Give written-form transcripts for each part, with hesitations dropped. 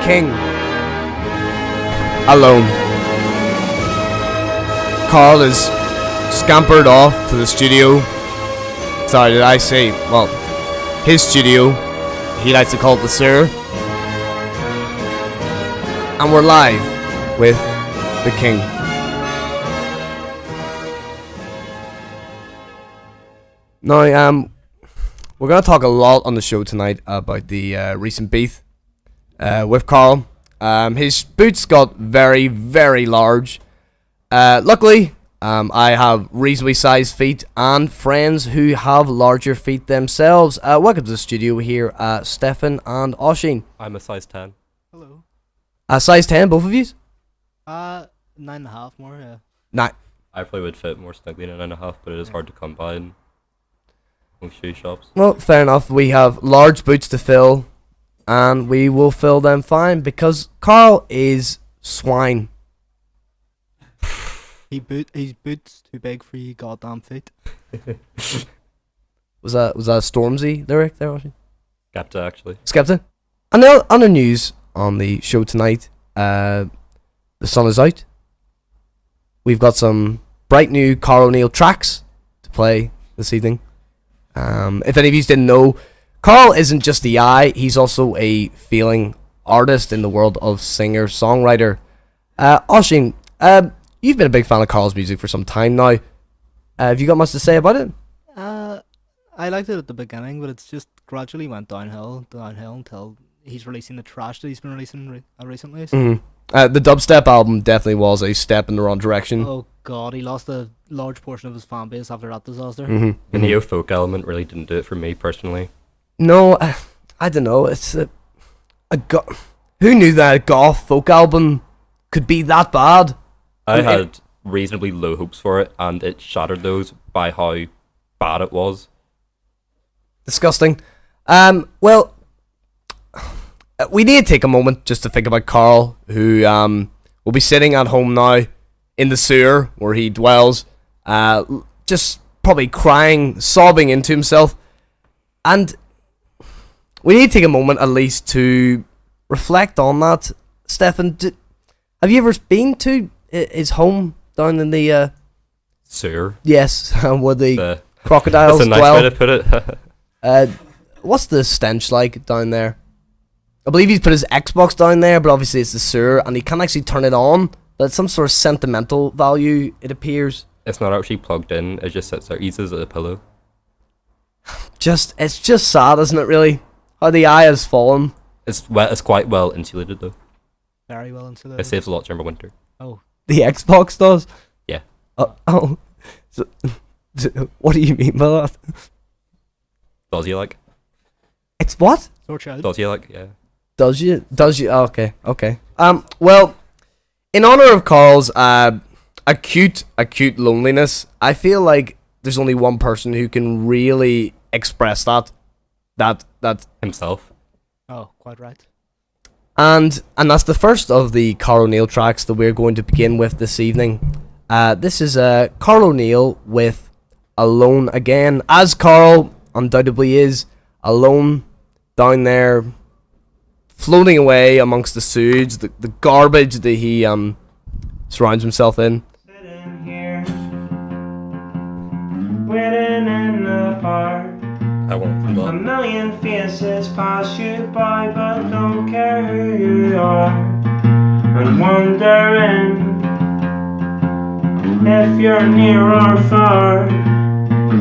king. Alone. Carl is scampered off to the studio. Sorry, did I say? Well, his studio. He likes to call it the sewer. And we're live with the king. Now, we're going to talk a lot on the show tonight about the recent beef with Carl. His boots got very, very large. Luckily, I have reasonably sized feet and friends who have larger feet themselves. Welcome to the studio here, Stefan and Oshin. I'm a size 10. Hello. Size 10, both of you? 9.5 more, yeah. Nah. I probably would fit more snugly in a 9.5, but it is hard to come by in most shoe shops. Well, fair enough. We have large boots to fill, and we will fill them fine because Carl is swine. His boots too big for you goddamn feet. Was that a Stormzy lyric there, Oshin? Skepta, actually. Skepta. And now, on the news on the show tonight, the sun is out. We've got some bright new Carl O'Neill tracks to play this evening. If any of you didn't know, Carl isn't just the eye, he's also a feeling artist in the world of singer-songwriter. Oshin, you've been a big fan of Carl's music for some time now. Have you got much to say about it? I liked it at the beginning, but it's just gradually went downhill until he's releasing the trash that he's been releasing recently. So. Mm-hmm. The dubstep album definitely was a step in the wrong direction. Oh god, he lost a large portion of his fan base after that disaster. Mm-hmm. The neo-folk element really didn't do it for me, personally. No, I don't know. It's who knew that a goth folk album could be that bad? I had reasonably low hopes for it, and it shattered those by how bad it was. Disgusting. Well, we need to take a moment just to think about Carl, who will be sitting at home now in the sewer where he dwells, just probably crying, sobbing into himself. And we need to take a moment at least to reflect on that. Stefan, have you ever been to his home down in the Sewer? Yes, where the crocodiles That's a nice dwell? way to put it. What's the stench like down there? I believe he's put his Xbox down there, but obviously it's the sewer, and he can't actually turn it on. But it's some sort of sentimental value, it appears. It's not actually plugged in, it just sits there, eats as a pillow. It's just sad, isn't it, really? How the eye has fallen. It's quite well insulated, though. Very well insulated. It saves a lot during the winter. Oh. The Xbox does? Yeah. So, what do you mean by that? Does you like? It's what? Sore child. Does you like? Yeah. Does you? Oh, okay. Well, in honor of Carl's acute loneliness, I feel like there's only one person who can really express that Himself. Oh, quite right. and that's the first of the Carl O'Neill tracks that we're going to begin with this evening. This is Carl O'Neill with Alone Again, as Carl undoubtedly is alone down there, floating away amongst the sewage, the garbage that he surrounds himself in. Sitting here, waiting in the park. I won't A million faces pass you by, but don't care who you are. And wondering if you're near or far.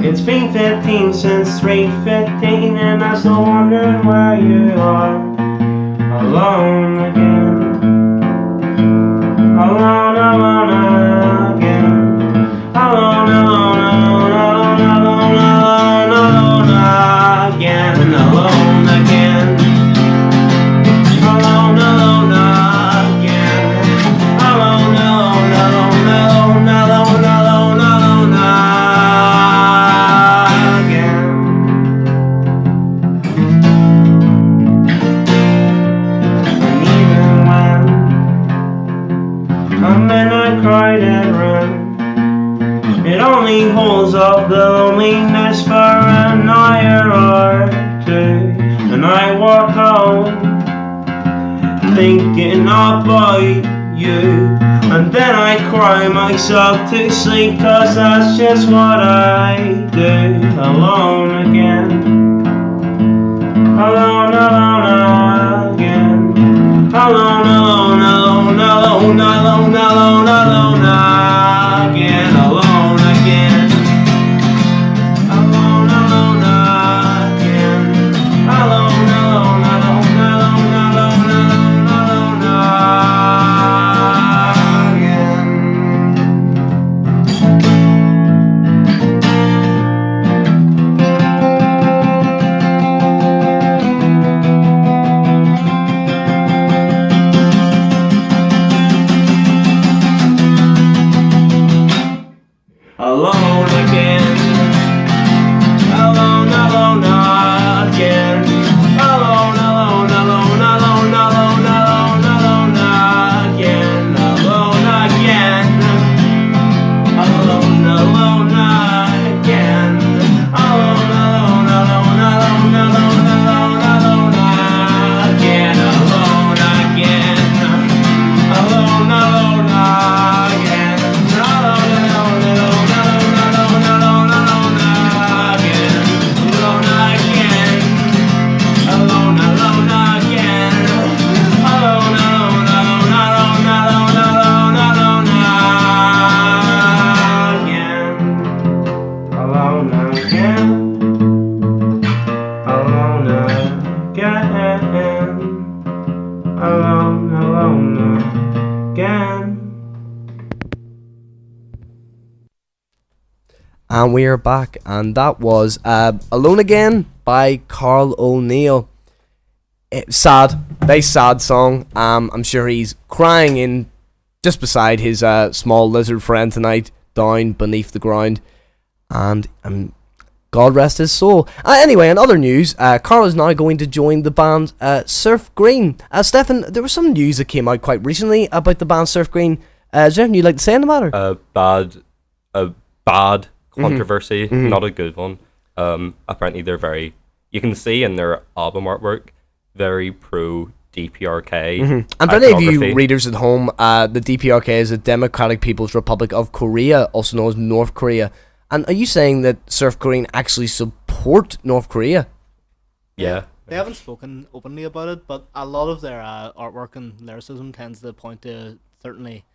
It's been 15 since 3:15, and I'm still wondering where you are. Alone again. Alone again. Alone again. Alone again. holds up the loneliness for an hour or two. And I walk home, thinking about you. And then I cry myself to sleep, 'cause that's just what I do. Alone again. Alone, alone again. Alone, alone, alone, alone, alone, alone, alone again. Alone again. Alone, alone again. Alone, alone, alone, alone, alone, alone, alone again. Alone again. Alone, alone again. Alone, alone, alone, alone, alone, alone, alone again. Alone again. Alone, alone again. Alone, alone, alone, alone, alone, alone, alone again. Alone again. Alone, alone again. Alone, alone, alone, alone, alone, alone, alone again. Alone again. Alone, alone again. Alone, alone, alone, alone, alone, alone, alone again. Alone again. Alone again. Alone, alone again. And we are back, and that was Alone Again by Carl O'Neill. Sad, very sad song. I'm sure he's crying in just beside his small lizard friend tonight, down beneath the ground. And God rest his soul. Anyway, in other news, Carl is now going to join the band Surf Green. Stefan, there was some news that came out quite recently about the band Surf Green. Is there anything you'd like to say on the matter? A bad controversy, not a good one. Apparently they're very, you can see in their album artwork, very pro DPRK. And for any of you readers at home, the DPRK is the Democratic People's Republic of Korea, also known as North Korea. And are you saying that Surf Green actually support North Korea? Yeah. They haven't spoken openly about it, but a lot of their artwork and lyricism tends to point to certainly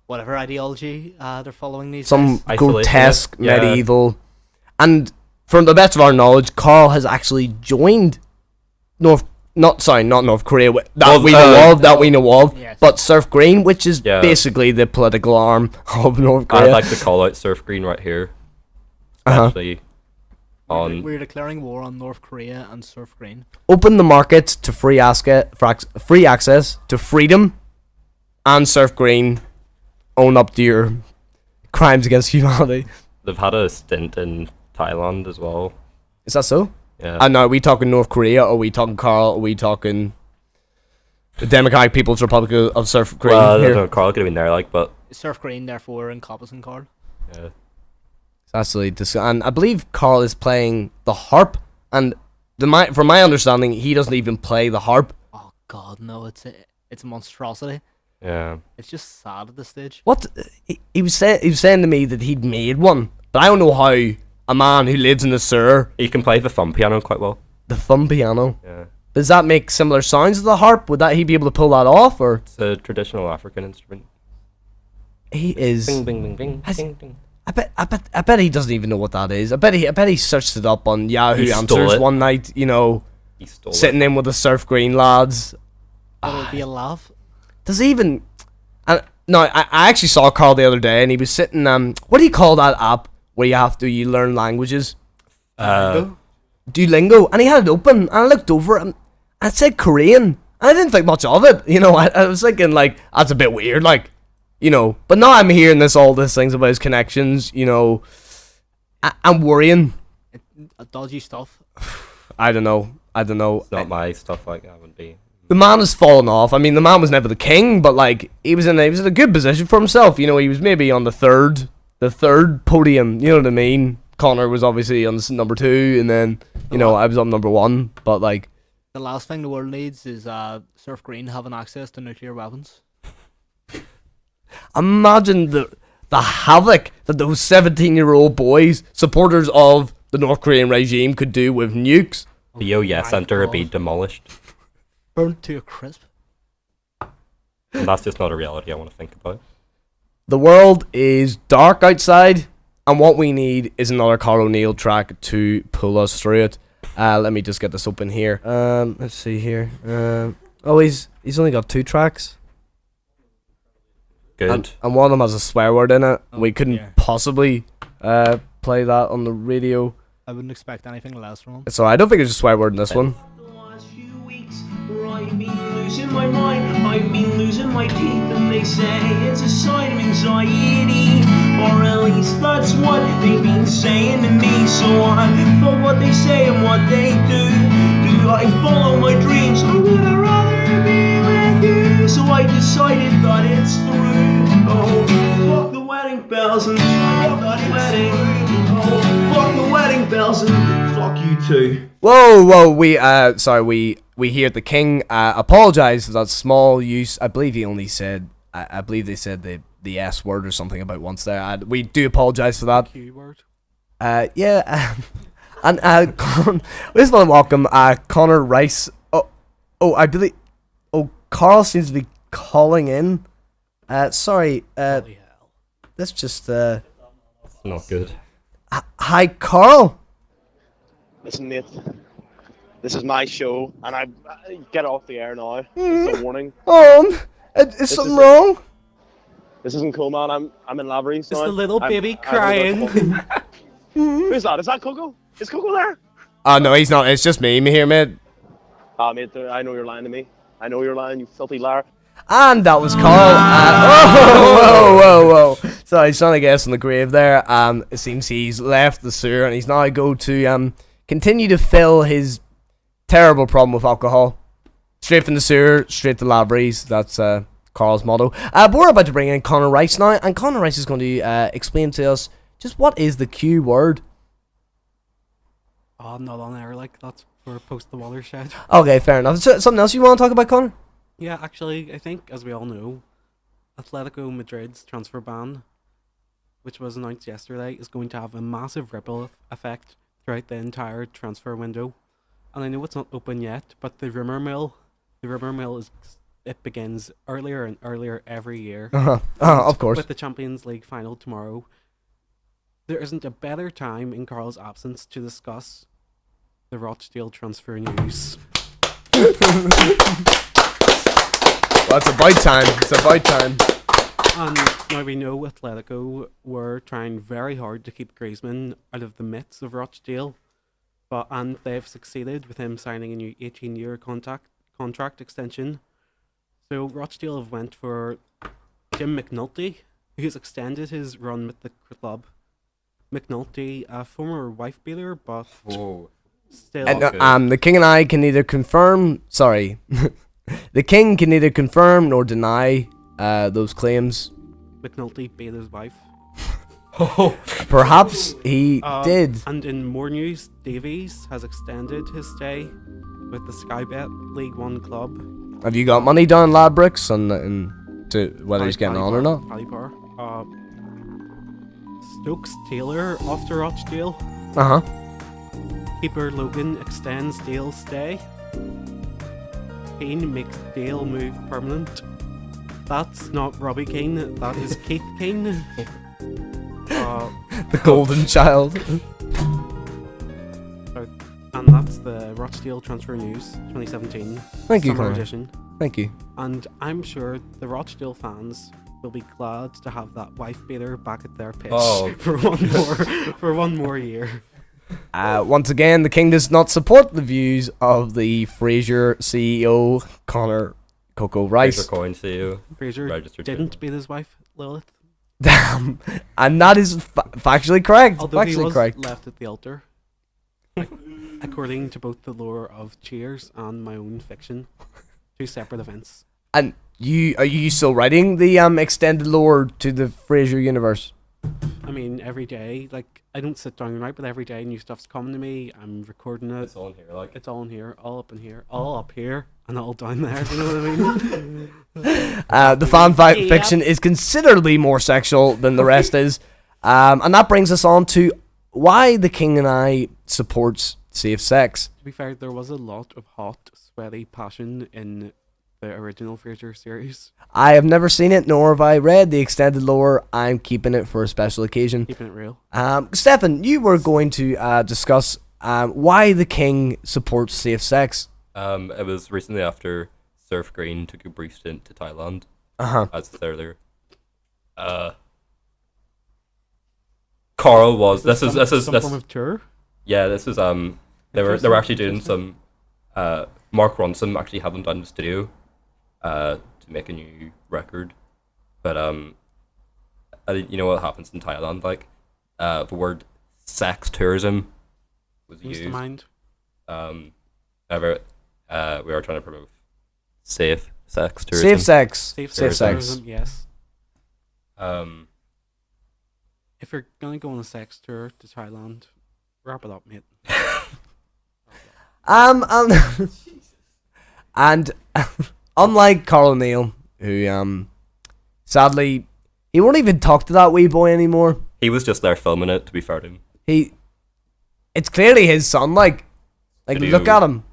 whatever ideology they're following these Some days. grotesque, Yeah. medieval. And from the best of our knowledge, Carl has actually joined not North Korea, that we know of, Yes. but Surf Green, which is Yeah. basically the political arm of North Korea. I'd like to call out Surf Green right here. Especially on... We're declaring war on North Korea and Surf Green. Open the markets to free access to freedom, and Surf Green own up to your crimes against humanity. They've had a stint in Thailand as well. Is that so? Yeah. And now, are we talking North Korea, or are we talking Carl, or are we talking the Democratic People's Republic of Surf Green? Well, I don't here? know, Carl could have been there, like, but... Surf Green, therefore, encompassing Carl. Yeah. Absolutely, and I believe Carl is playing the harp, and from my understanding, he doesn't even play the harp. Oh God, no! It's a monstrosity. Yeah. It's just sad at this stage. What he was saying to me that he'd made one, but I don't know how a man who lives in the sewer. He can play the thumb piano quite well. The thumb piano. Yeah. Does that make similar sounds to the harp? Would he be able to pull that off, or It's a traditional African instrument. he is? Bing, bing, bing, bing, Has- bing, bing. I bet he doesn't even know what that is. I bet he searched it up on Yahoo He stole Answers it. one night. You know, He stole sitting it. in with the Surf Green lads. But it'll be a laugh. Does he even? No, I actually saw Carl the other day, and he was sitting. What do you call that app where you learn languages? Duolingo, and he had it open, and I looked over it, and it said Korean, and I didn't think much of it. You know, I was thinking like that's a bit weird, like, you know. But now I'm hearing all these things about his connections. You know, I'm worrying. Dodgy stuff. I don't know. It's not my stuff, like, that would be. The man has fallen off. I mean, the man was never the king, but like he was in a good position for himself. You know, he was maybe on the third podium. You know what I mean? Connor was obviously on number 2, and then I was on number 1. But like, The last thing the world needs is Surf Green having access to nuclear weapons. Imagine the havoc that those 17-year-old boys, supporters of the North Korean regime, could do with nukes. The OES my Centre would be God. demolished. Burnt to a crisp. And that's just not a reality I want to think about. The world is dark outside, and what we need is another Carl O'Neill track to pull us through it. Let me just get this open here. Let's see here. He's only got 2 tracks. Good. And one of them has a swear word in it. Oh, We couldn't yeah. possibly play that on the radio. I wouldn't expect anything less from him. So I don't think there's a swear word in this one. The last few weeks, where I've been losing my mind, I've been losing my teeth, and they say it's a sign of anxiety, or at least that's what they've been saying to me. So I follow what they say and what they do. Do I follow my dreams, or would I rather be with you? So I decided that it's through. Oh, fuck the wedding bells and fuck the wedding. Oh, fuck the wedding bells and fuck you too. Whoa, we hear the king apologize for that small use. I believe he only said, I believe they said the S word or something about once there. We do apologize for that. Keyword. Yeah, and we just want to welcome Connor Rice. I believe. Oh, Carl seems to be calling in. Sorry. Holy hell. Let's just. Not good. Hi, Carl. Listen, Nate. This is my show, and I get off the air now. It's a warning. Is something wrong? This isn't cool, man. I'm in Lavery. It's the little baby I haven't crying. got Coco. Who's that? Is that Coco? Is Coco there? Oh no, he's not. It's just me here, mate. Ah, mate. I know you're lying to me. I know you're lying, you filthy liar. And that was Carl. Whoa. So he's trying to get us in the grave there. It seems he's left the sewer and he's now go to continue to fill his terrible problem with alcohol. Straight from the sewer, straight to Lavery's. That's Carl's motto. But we're about to bring in Connor Rice now, and Connor Rice is going to explain to us just what is the Q word. Oh, I'm not on air, like, that's for Post the Watershed. Okay, fair enough. So, something else you want to talk about, Connor? Yeah, actually, I think, as we all know, Atletico Madrid's transfer ban, which was announced yesterday, is going to have a massive ripple effect throughout the entire transfer window. And I know it's not open yet, but the rumor mill it begins earlier and earlier every year. Of course. With the Champions League final tomorrow, there isn't a better time in Carl's absence to discuss the Rochdale transfer news. Well, it's about time. It's about time. And now we know Atletico were trying very hard to keep Griezmann out of the midst of Rochdale, and they've succeeded with him signing a new 18-year contract extension. So Rochdale have went for Jim McNulty, who's extended his run with the club. McNulty, a former wife beater, but Whoa. still. And the king and I can neither confirm. Sorry, the king can neither confirm nor deny those claims. McNulty beat his wife. Perhaps he did. And in more news, Davies has extended his stay with the Sky Bet League One club. Have you got money down Ladbrokes and to whether he's getting on or not? Palipar. Stokes Taylor off to Rochdale. Uh huh. Keeper Logan extends Dale's stay. Keane makes Dale move permanent. That's not Robbie Keane, that is Keith Keane. The golden child. And that's the Rochdale Transfer News 2017 Thank you, summer Connor. edition. Thank you. And I'm sure the Rochdale fans will be glad to have that wife beater back at their pitch Oh. for one more year. Once again, the king does not support the views of the Fraser CEO, Connor Coco Rice. Fraser Coin CEO. Fraser Registered didn't beat his wife, Lilith. Damn. And that is factually correct. Although he Factually was correct. left at the altar. According to both the lore of Cheers and my own fiction. Two separate events. And are you still writing the extended lore to the Fraser universe? I mean, every day, like, I don't sit down and write, but every day new stuff's coming to me. I'm recording it. It's all in here, like. It's all in here, all up in here, all up here, and all down there. Do you know what I mean? The fiction is considerably more sexual than the rest is. And that brings us on to why the King and I supports safe sex. To be fair, there was a lot of hot, sweaty passion in the original Frasier series. I have never seen it, nor have I read the extended lore. I'm keeping it for a special occasion. Keeping it real. Stefan, you were going to discuss why the King supports safe sex. It was recently after Surf Green took a brief stint to Thailand. Uh-huh. As I said earlier. Carl was this is some form of tour. Yeah, this is they were actually doing some Mark Ronson actually had them down in the studio to make a new record. But you know what happens in Thailand, like the word sex tourism was Comes used. to mind. However, we are trying to promote safe sex tourism. Safe sex. Safe Safe sex. tourism, yes. Um, If you're gonna go on a sex tour to Thailand, wrap it up, mate. And unlike Carl O'Neill, who sadly he won't even talk to that wee boy anymore. he was just there filming it, to be fair to him. It's clearly his son. Like Video. look at him.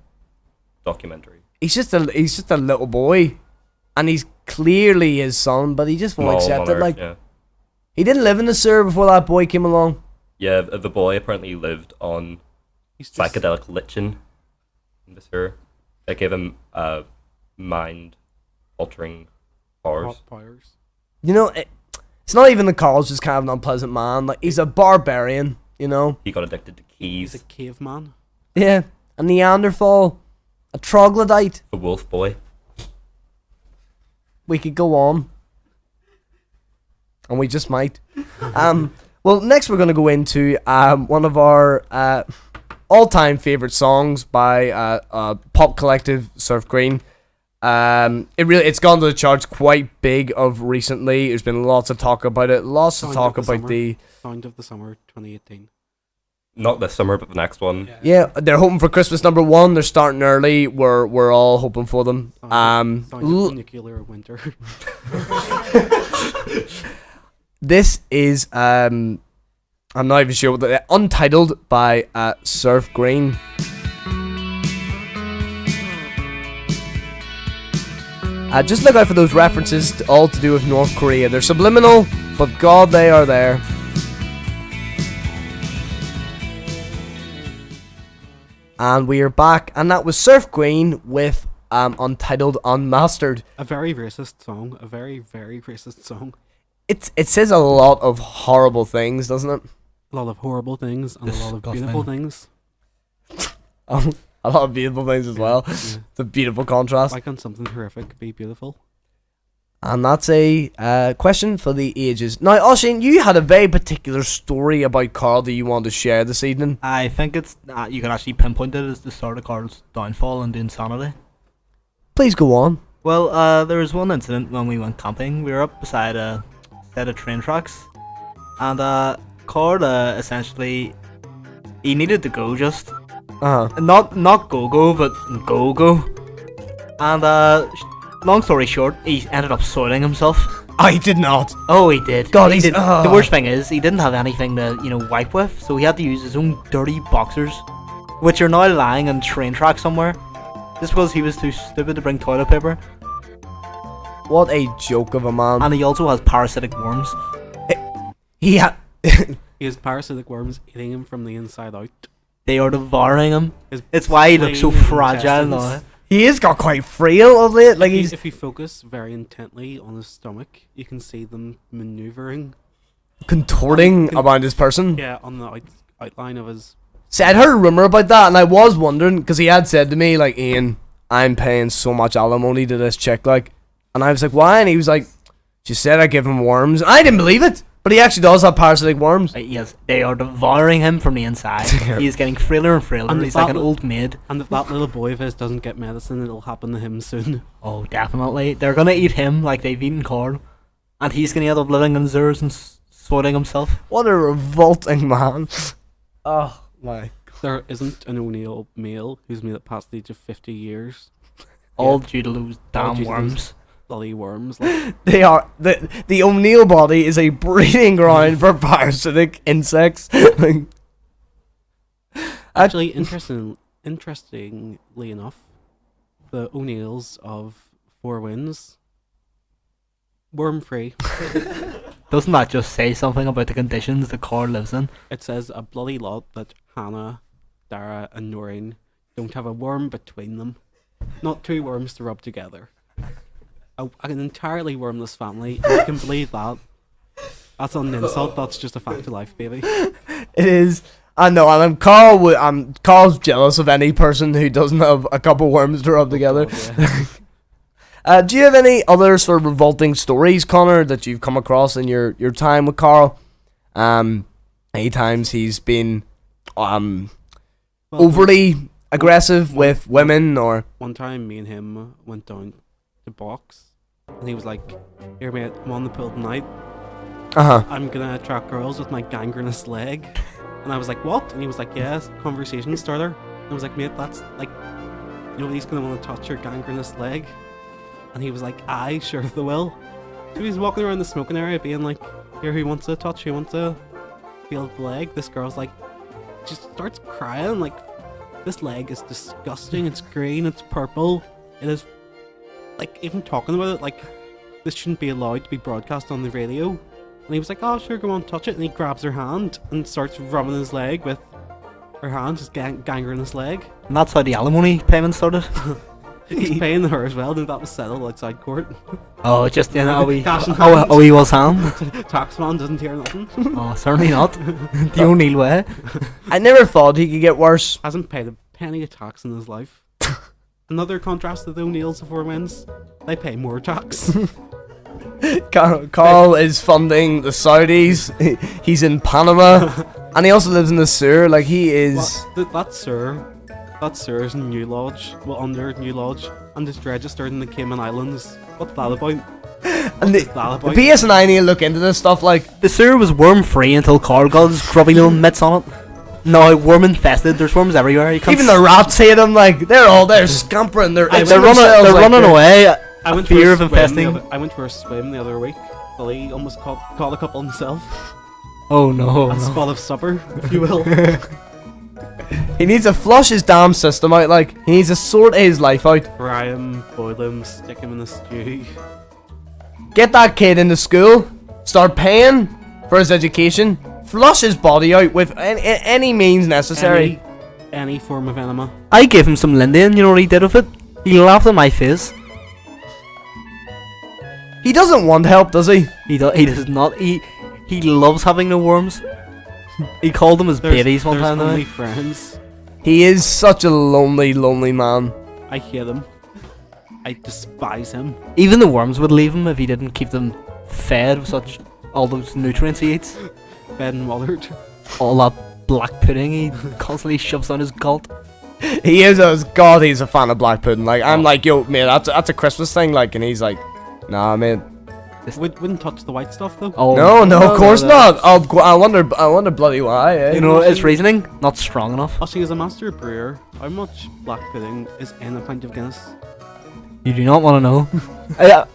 Documentary. He's just a little boy, and he's clearly his son, but he just won't accept it. Like yeah. he didn't live in the sewer before that boy came along. Yeah, the boy apparently lived on He's just, psychedelic lichen in the sewer. They gave him mind-altering powers. hot powers. You know, it's not even the Carl's just kind of an unpleasant man. Like he's a barbarian. You know. He got addicted to He's keys. a caveman. Yeah, a Neanderthal, a troglodyte. The wolf boy. We could go on, and we just might. Well, next we're gonna go into one of our all-time favorite songs by pop collective Surf Green. It's gone to the charts quite big of recently. There's been lots of talk about it. Lots of talk about the Sound of the Summer 2018. Not this summer, but the next one. yeah. They're hoping for Christmas #1. They're starting early. We're all hoping for them. Sound of nuclear winter. This is I'm not even sure what Untitled by Surf Green. Just look out for those references all to do with North Korea. They're subliminal, but God, they are there. And we are back, and that was Surf Green with Untitled Unmastered. A very racist song. A very, very racist song. It says a lot of horrible things, doesn't it? A lot of horrible things and a lot of beautiful things. A lot of beautiful things as well. Yeah. It's a beautiful contrast. Why can't something horrific be beautiful? And that's a question for the ages. Now, Oshin, you had a very particular story about Carl that you wanted to share this evening. I think it's you can actually pinpoint it as the start of Carl's downfall and insanity. Please go on. Well, there was one incident when we went camping. We were up beside a set of train tracks, and Carl essentially he needed to go just not go but go, and long story short, he ended up soiling himself. I did not. Oh, he did. God, he he's did. The worst thing is he didn't have anything to wipe with, so he had to use his own dirty boxers, which are now lying on train tracks somewhere, just because he was too stupid to bring toilet paper. What a joke of a man. And he also has parasitic worms. He had. He has parasitic worms eating him from the inside out. They are devouring him. His It's why he looks so brain and fragile now. intestines. He has got quite frail of late. Like he's If you focus very intently on his stomach, you can see them maneuvering. contorting around his person. Yeah, on the outline of his. See, I'd heard a rumor about that, and I was wondering because he had said to me, like, Ian, I'm paying so much alimony to this chick, like, and I was like, why? And he was like, she said I give him worms. I didn't believe it, but he actually does have parasitic worms. Yes, they are devouring him from the inside. He is getting frailer and frailer. And He's if like that an old maid. And if that little boy of his doesn't get medicine, it'll happen to him soon. Oh, definitely. They're gonna eat him like they've eaten Carl, and he's gonna end up living in sewers and sorting himself. What a revolting man. Oh my. There isn't an O'Neill male who's made it past the age of 50 years. All due to those All damn due to those worms. Bloody worms. Like, They are the O'Neill body is a breeding ground for parasitic insects. actually, interestingly enough, the O'Neills of Four Winds, worm-free. Doesn't that just say something about the conditions the car lives in? It says a bloody lot that Hannah, Dara, and Noreen don't have a worm between them. Not two worms to rub together. An entirely wormless family. And you can believe that. That's not an insult. That's just a fact of life, baby. It is. I know, and Carl's jealous of any person who doesn't have a couple worms to rub together. God, yeah. Do you have any other sort of revolting stories, Connor, that you've come across in your time with Carl? Any times he's been Well, overly aggressive with women, or one time, me and him went down to box, and he was like, "Here, mate, I'm on the pool tonight. I'm gonna attract girls with my gangrenous leg." And I was like, "What?" And he was like, "Yes, conversation starter." And I was like, "Mate, that's like, nobody's gonna want to touch your gangrenous leg." And he was like, "Aye, sure they will." So he's walking around the smoking area being like, "Here, who wants to touch? Who wants to feel the leg?" This girl's like, just starts crying, like, "This leg is disgusting. It's green, it's purple. It is," like, even talking about it, like, this shouldn't be allowed to be broadcast on the radio. And he was like, "Oh, sure, go on, touch it." And he grabs her hand and starts rubbing his leg with her hand, just gangering his leg. And that's how the alimony payment started. He's paying her as well, and that was settled outside court. Oh, just in a wee... Cash in hand. Oh, he was hand. Taxman doesn't hear nothing. Oh, certainly not. The O'Neill way. I never thought he could get worse. Hasn't paid a penny of tax in his life. Another contrast to the O'Neills of Four Winds. They pay more tax. Carl is funding the Saudis. He's in Panama, and he also lives in the sewer. Like, he is. That sir is in New Lodge. Well, under New Lodge. And is registered in the Cayman Islands. What's that about? And the PS9 need to look into this stuff. Like, The sewer was worm free until Carl got his grubby little mitts on it. No, worm infested. There's worms everywhere. You can't even the rats hate him. Like, they're scampering. They're running away. I went Fear of for a swim infesting. I went for a swim the other week. Billy almost caught a couple himself. Oh no. A spot of supper, if you will. He needs to flush his damn system out. Like, he needs to sort his life out. Fry him, boil him, stick him in the stew. Get that kid into school. Start paying for his education. Flush his body out with any means necessary. Any form of enema. I gave him some Lindy, and you know what he did with it? He laughed in my face. He doesn't want help, does he? He does not. He loves having the worms. He called them his babies one time. Only friends. He is such a lonely, lonely man. I hate him. I despise him. Even the worms would leave him if he didn't keep them fed with all those nutrients he eats. Fed and watered. All that black pudding he constantly shoves down his gullet. He is he's a fan of black pudding. Like, I'm like, yo, man, that's a Christmas thing. Like, and he's like, nah, man. Wouldn't touch the white stuff though. Oh, No, of course not. I wonder bloody why. Eh? You know, his reasoning not strong enough. Actually, as a master brewer, how much black pudding is in a pint of Guinness? You do not want to know.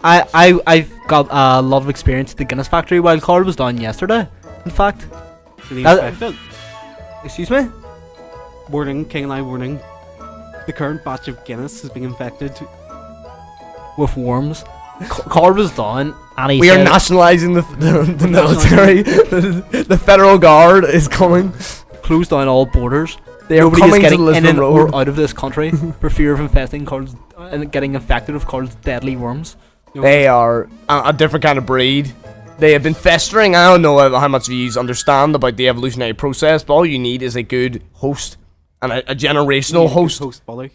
I've got a lot of experience at the Guinness factory while Carl was down yesterday. In fact, Did he expect it? excuse me. Warning, King and I warning. The current batch of Guinness has been infected. With worms. Carl was down, and he We are said, nationalizing the military. The federal guard is coming. closed down all borders. They are Nobody is coming to getting in Lisbon and Road. or out of this country for fear of infesting Carl's and getting infected with Carl's deadly worms. They are a different kind of breed. They have been festering. I don't know how much of you understand about the evolutionary process, but all you need is a good host and a generational host. Bolly.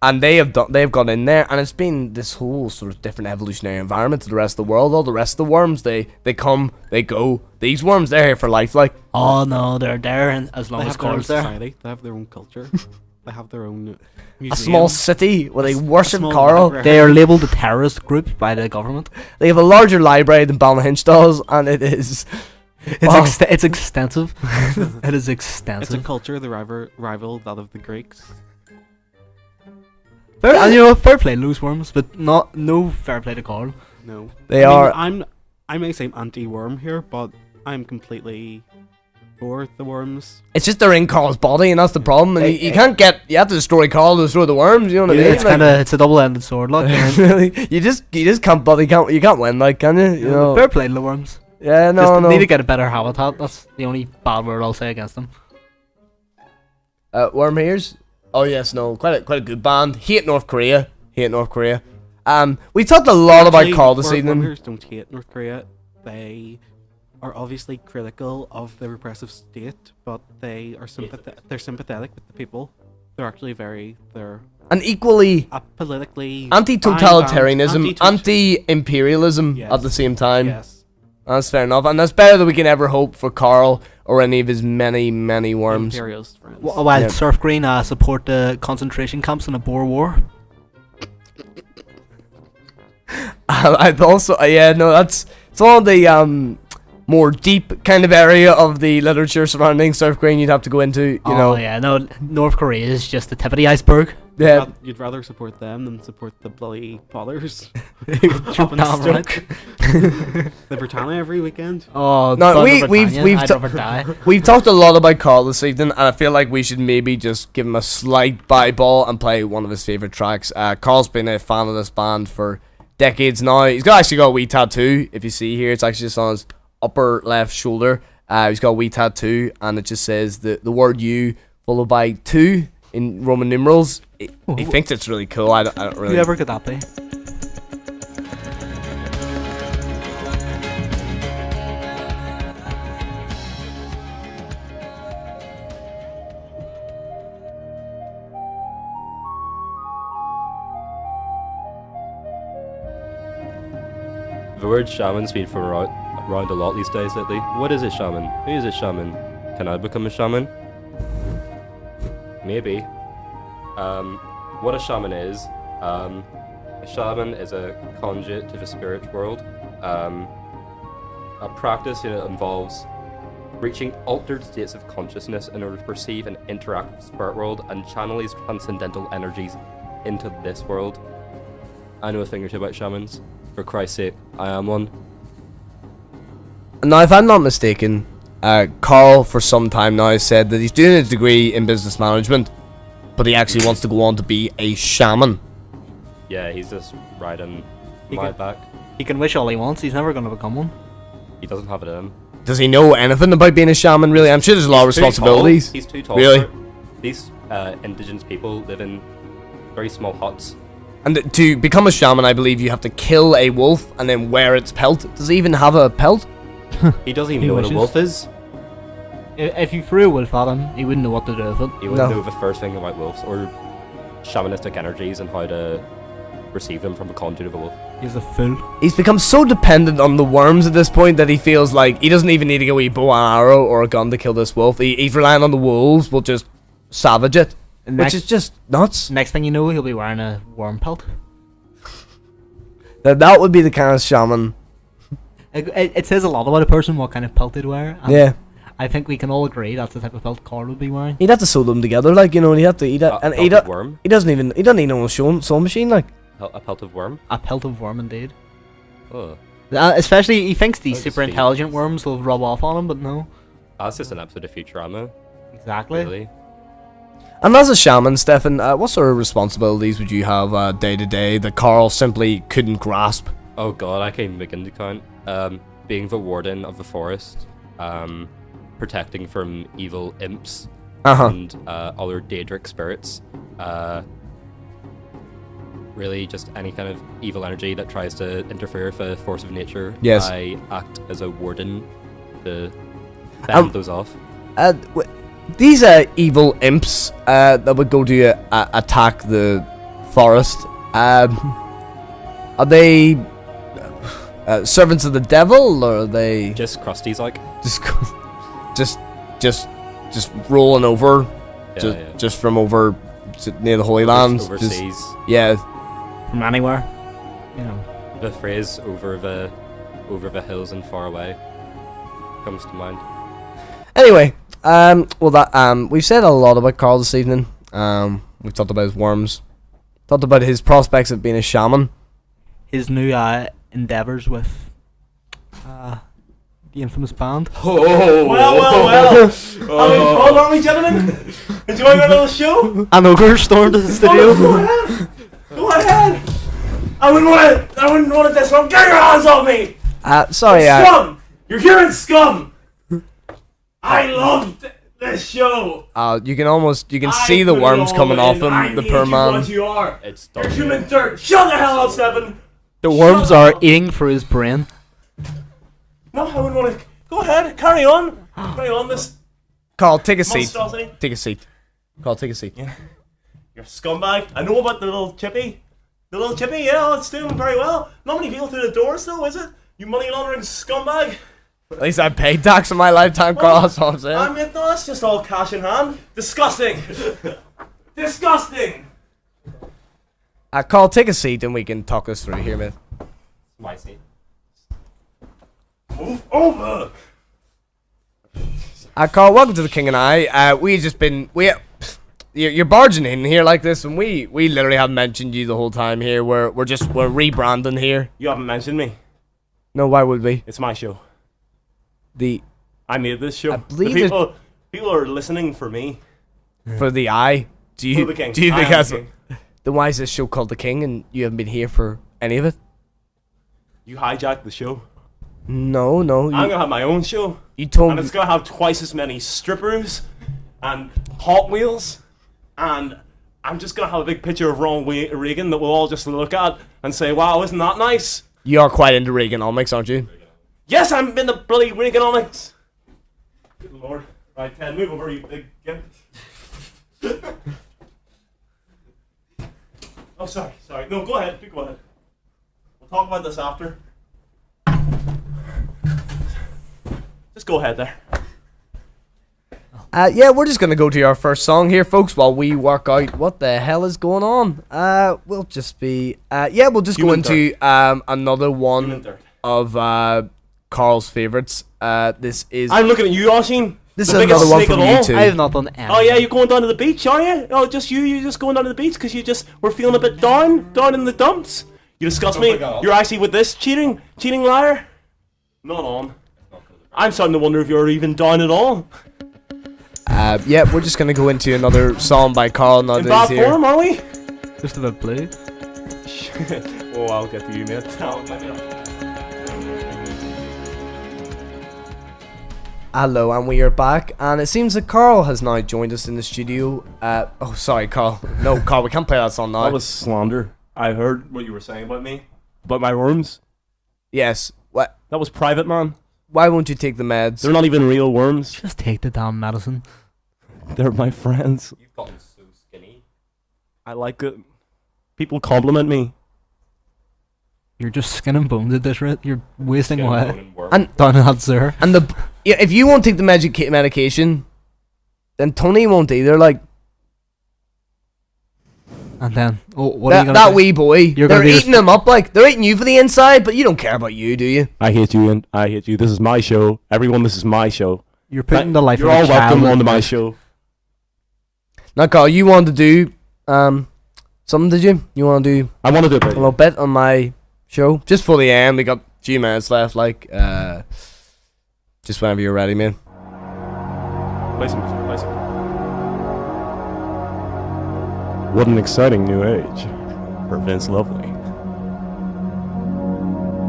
And they've gone in there, and it's been this whole sort of different evolutionary environment to the rest of the world. All the rest of the worms, they come, they go. These worms, they're here for life. Like, Oh no, they're there, and as long They as have their own Carl's there. society. They have their own culture. They have their own museum. a small city where they A worship small Carl. library. They are labelled a terrorist group by the government. They have a larger library than Balnahinch does, and it is It's extensive. It is It's extensive. a culture the rival that of the Greeks. Fair, and you know, fair play to those worms, but no fair play to Carl. No, They I are. mean, I may say anti-worm here, but I'm completely for the worms. It's just they're in Carl's body, and that's the problem. And you can't get. You have to destroy Carl to destroy the worms. You know what I mean? It's kind of a double-ended sword, like. Really, you just can't. But you can't win, like, can you? You know. Fair play to the worms. Yeah, Just no. need to get a better habitat. That's the only bad word I'll say against them. Worm Hairs. Oh yes, no, quite a good band. Hate North Korea. We talked a lot about Carl this evening. Wormers don't hate North Korea. They are obviously critical of the repressive state, but they are they're sympathetic with the people. They're actually they're And equally politically anti-totalitarianism, anti-imperialism Yes. at the same time. Yes. That's fair enough, and that's better than we can ever hope for Carl or any of his many, many worms. Imperialist friends. While Yeah. Surf Green support the concentration camps in the Boer War. I've also, it's all the more deep kind of area of the literature surrounding Surf Green you'd have to go into, you know. Yeah, no, North Korea is just the tip of the iceberg. Yeah, You'd rather support them than support the bloody potters. Damn right. The Britannia every weekend. Oh, No, Thunder we've Britannia, I'd ta- rather die. we've talked a lot about Carl this evening, and I feel like we should maybe just give him a slight bye-ball and play one of his favourite tracks. Carl's been a fan of this band for decades now. He's actually got a wee tattoo, if you see here. It's actually just on his upper left shoulder. He's got a wee tattoo, and it just says the word "you" followed by 2 in Roman numerals. He thinks it's really cool. I don't really. Whoever could that be? The word shaman's been thrown around a lot these days lately. What is a shaman? Who is a shaman? Can I become a shaman? Maybe. What a shaman is, a shaman is a conduit to the spirit world. A practice that involves reaching altered states of consciousness in order to perceive and interact with the spirit world and channel these transcendental energies into this world. I know a thing or two about shamans. For Christ's sake, I am one. Now, if I'm not mistaken, Carl for some time now has said that he's doing a degree in business management, but he actually wants to go on to be a shaman. Yeah, he's just riding He my can- back. He can wish all he wants. He's never going to become one. He doesn't have it in him. Does he know anything about being a shaman, really? I'm sure there's a lot of He's too tall. responsibilities. He's too tall. Really? for it. These indigenous people live in very small huts. And to become a shaman, I believe you have to kill a wolf and then wear its pelt. Does he even have a pelt? He doesn't even He know what a wishes. wolf is. If you threw a wolf at him, he wouldn't know what to do with it. He wouldn't No. know the first thing about wolves or shamanistic energies and how to receive them from the conduit of a wolf. He's a fool. He's become so dependent on the worms at this point that he feels like he doesn't even need to go a bow and arrow or a gun to kill this wolf. He's relying on the wolves will just savage it, And which is just nuts. next thing you know, he'll be wearing a worm pelt. That would be the kind of shaman. It says a lot about a person what kind of pelt they'd wear. And Yeah, I think we can all agree that's the type of pelt Carl would be wearing. he'd have to sew them together, like, you know, and he'd have to eat it, and Pelt of worm. he doesn't even no sewing machine, like. A pelt of worm. A pelt of worm, indeed. Oh, Especially, he thinks these Oh, super sweet. intelligent worms will rub off on him, but no. that's just an episode of Futurama. Exactly. Really. And as a shaman, Stefan, what sort of responsibilities would you have day to day that Carl simply couldn't grasp? Oh god, I can't even begin to count. Being the warden of the forest, protecting from evil imps and other Daedric spirits. Really, just any kind of evil energy that tries to interfere with the force of nature. Yes. I act as a warden to fend those off. These evil imps that would go to attack the forest. Are they servants of the devil, or are they Just crusties, like. just rolling over, Yeah, just from over near the Holy Land? Just overseas. Yeah, From anywhere. You know. The phrase over the hills and far away. comes to mind. Anyway, we've said a lot about Carl this evening. We've talked about his worms, talked about his prospects of being a shaman, His new endeavours with the infamous band. Oh, Well. Having fun, aren't we, gentlemen? Enjoying our little show? An ogre stormed into the studio. Go ahead. I wouldn't want to disrupt. Get your hands off me! Sorry, Scum! You're hearing scum! I loved this show! you can see the worms coming off him, the poor man. What you are. It's You're done. human dirt. Shut the hell up, Seven. The worms are eating through his brain. No, I wouldn't want to. Go ahead. Carry on. Carry on. This Carl, take a seat. monstrosity. Take a seat. Carl, take a seat. You're a scumbag. I know about the little chippy. The little chippy, yeah, it's doing very well. Not many people through the doors, though, is it? You money laundering scumbag. At least I paid tax in my lifetime, Carl. That's what I'm saying. I mean, no, that's just all cash in hand. Disgusting. Disgusting. Carl, take a seat and we can talk this through here, man. My seat. Move over. Carl, welcome to the King and I. You're barging in here like this, and we literally haven't mentioned you the whole time here. We're rebranding here. You haven't mentioned me. No, why would we? It's my show. I made this show. I believe people are listening for me. For the eye. Do you For the king. think I am that's the king. then why is this show called The King and you haven't been here for any of it? You hijacked the show. No, I'm gonna have my own show, you told and me. it's gonna have twice as many strippers and Hot Wheels, and I'm just gonna have a big picture of Ronald Reagan that we'll all just look at and say, "Wow, isn't that nice?" You are quite into Reaganomics, aren't you? Yes, I'm in the bloody Reaganomics. Good lord! Right, Ted, move over, you big gimp. Oh, sorry. No, go ahead. Go ahead. We'll talk about this after. Just go ahead there. Yeah, we're just gonna go to our first song here, folks, while we work out what the hell is going on. We'll just be we'll just go Human into another Human one dirt. of Carl's favorites. This is I'm looking at you, Oshin. this The is biggest another one snake from of you all. two. I have not done anything. Oh yeah, you're going down to the beach, are you? Oh, just you just going down to the beach because you just were feeling a bit down in the dumps. You disgust me. You're actually with this cheating liar. Not on. I'm starting to wonder if you're even down at all. Yeah, we're just gonna go into another song by Carl In nowadays bad here. form, are we? Just a bit blue. Oh, I'll get to you, mate. Hello, and we are back, and it seems that Carl has now joined us in the studio. Oh, sorry, Carl. No, Carl, we can't play that song now. That was slander. I heard what you were saying about me. About my worms. Yes. What? That was private, man. Why won't you take the meds? They're not even real worms. Just take the damn medicine. They're my friends. You've gotten so skinny. I like it. People compliment me. You're just skin and bones at this rate. You're wasting Skin, away. bone, and worm. And Down in that sewer. if you won't take the medication, then Tony won't either. Like And then, what are you gonna that do? wee boy, You're they're gonna be eating him up. Like they're eating you for the inside, but you don't care about you, do you? I hate you and I hate you. This is my show. Everyone, this is my show. You're putting the life You're of all a child welcome in onto my risk. show. Now, Carl, you wanted to do something, did you? You want to do I want to do a it. little bit on my show, just for the end. We got a few minutes left. Like, just whenever you're ready, man. Play some music. Play some. What an exciting new age for Vince Lovely.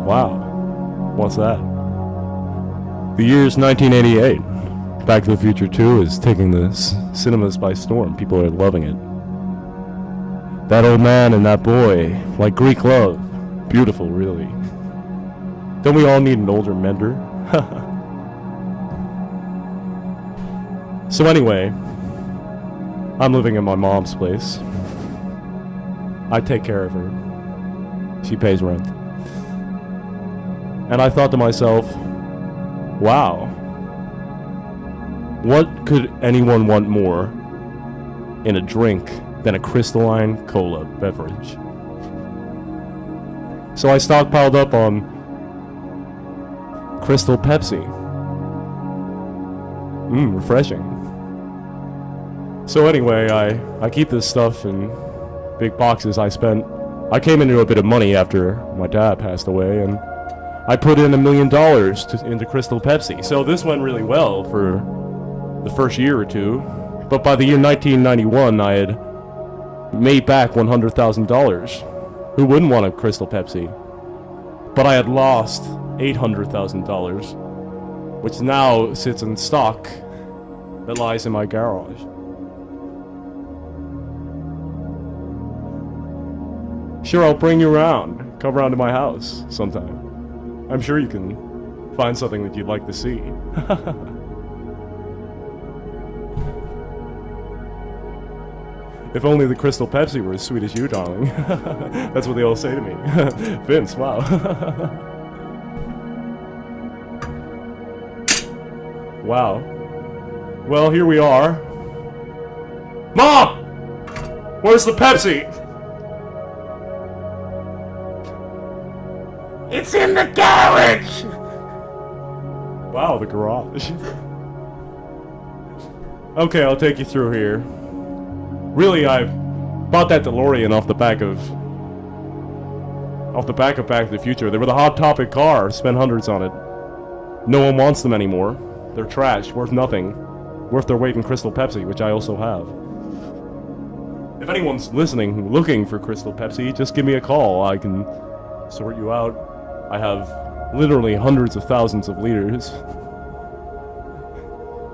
Wow. What's that? The year's 1988. Back to the Future 2 is taking the cinemas by storm. People are loving it. That old man and that boy, like Greek love. Beautiful, really. Don't we all need an older mender? So anyway, I'm living in my mom's place. I take care of her. She pays rent. And I thought to myself, wow, what could anyone want more in a drink than a crystalline cola beverage? So I stockpiled up on Crystal Pepsi. Refreshing. So anyway, I keep this stuff in big boxes. I came into a bit of money after my dad passed away, and I put in $1 million into Crystal Pepsi. So this went really well for the first year or two. But by the year 1991, I had made back $100,000. Who wouldn't want a Crystal Pepsi? But I had lost $800,000, which now sits in stock that lies in my garage. Sure, I'll bring you around. Come around to my house sometime. I'm sure you can find something that you'd like to see. If only the Crystal Pepsi were as sweet as you, darling. That's what they all say to me. Vince, wow. Wow. Well, here we are. Mom! Where's the Pepsi? It's in the garage! Wow, the garage. Okay, I'll take you through here. Really, I bought that DeLorean off the back of Back to the Future. They were the Hot Topic car. Spent hundreds on it. No one wants them anymore. They're trash, worth nothing. Worth their weight in Crystal Pepsi, which I also have. If anyone's listening, looking for Crystal Pepsi, just give me a call. I can sort you out. I have literally hundreds of thousands of liters.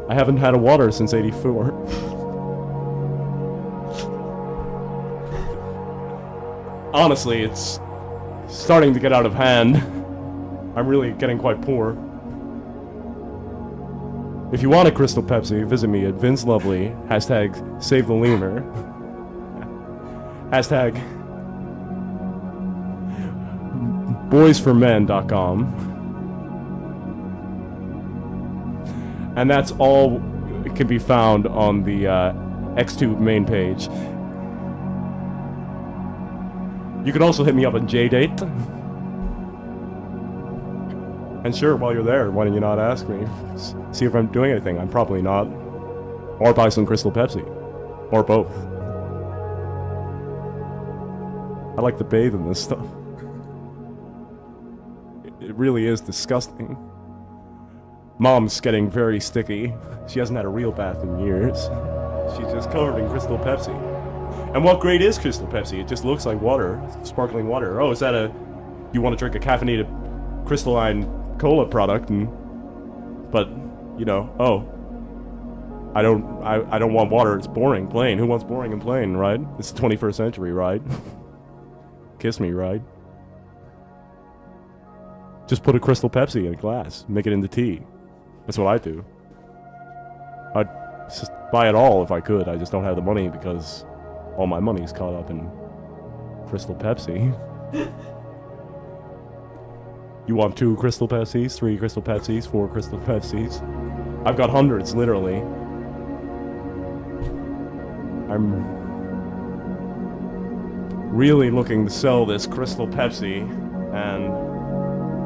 I haven't had a water since '84. Honestly, it's starting to get out of hand. I'm really getting quite poor. If you want a Crystal Pepsi, visit me at Vince Lovely, hashtag save the lemur, hashtag boysformen.com, and that's all it can be found on the Xtube main page. You can also hit me up on JDate. And sure, while you're there, why don't you not ask me? See if I'm doing anything. I'm probably not. Or buy some Crystal Pepsi. Or both. I like to bathe in this stuff. It really is disgusting. Mom's getting very sticky. She hasn't had a real bath in years. She's just covered in Crystal Pepsi. And what grade is Crystal Pepsi? It just looks like water. Sparkling water. Oh, is that you want to drink a caffeinated crystalline cola product, but you know, I don't want water. It's boring, plain. Who wants boring and plain, right? It's the 21st century, right? Kiss me, right? Just put a Crystal Pepsi in a glass, make it into tea. That's what I do. I'd just buy it all if I could. I just don't have the money because all my money's caught up in Crystal Pepsi. You want 2 Crystal Pepsis, 3 Crystal Pepsis, 4 Crystal Pepsis? I've got hundreds, literally. I'm really looking to sell this Crystal Pepsi, and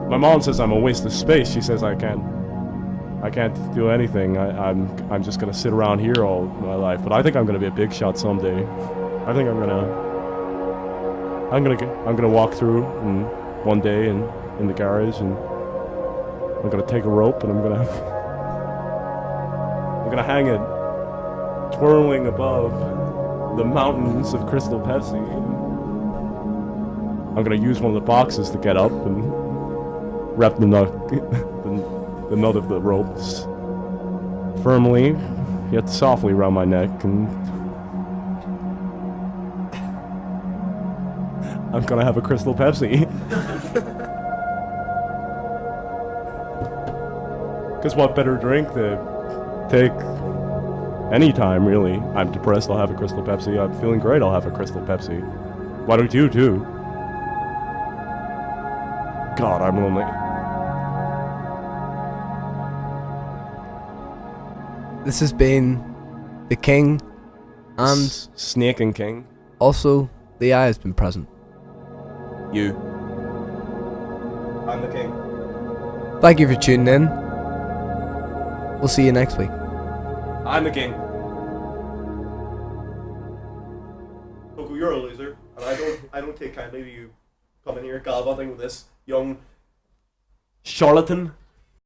my mom says I'm a waste of space. She says I can't do anything. I'm just gonna sit around here all my life. But I think I'm gonna be a big shot someday. I think I'm gonna walk through one day and in the garage, and I'm gonna take a rope and I'm gonna hang it twirling above the mountains of Crystal Pepsi. I'm gonna use one of the boxes to get up and wrap the nut of the ropes firmly yet softly around my neck, and I'm gonna have a Crystal Pepsi. Because what better drink to take anytime, really? I'm depressed, I'll have a Crystal Pepsi. I'm feeling great, I'll have a Crystal Pepsi. Why don't you, too? God, I'm lonely. This has been the King, and Snake and King. Also, the Eye has been present. You. I'm the King. Thank you for tuning in. We'll see you next week. I'm the king. Toku, you're a loser, and I don't take kindly to you coming here gallivanting with this young charlatan.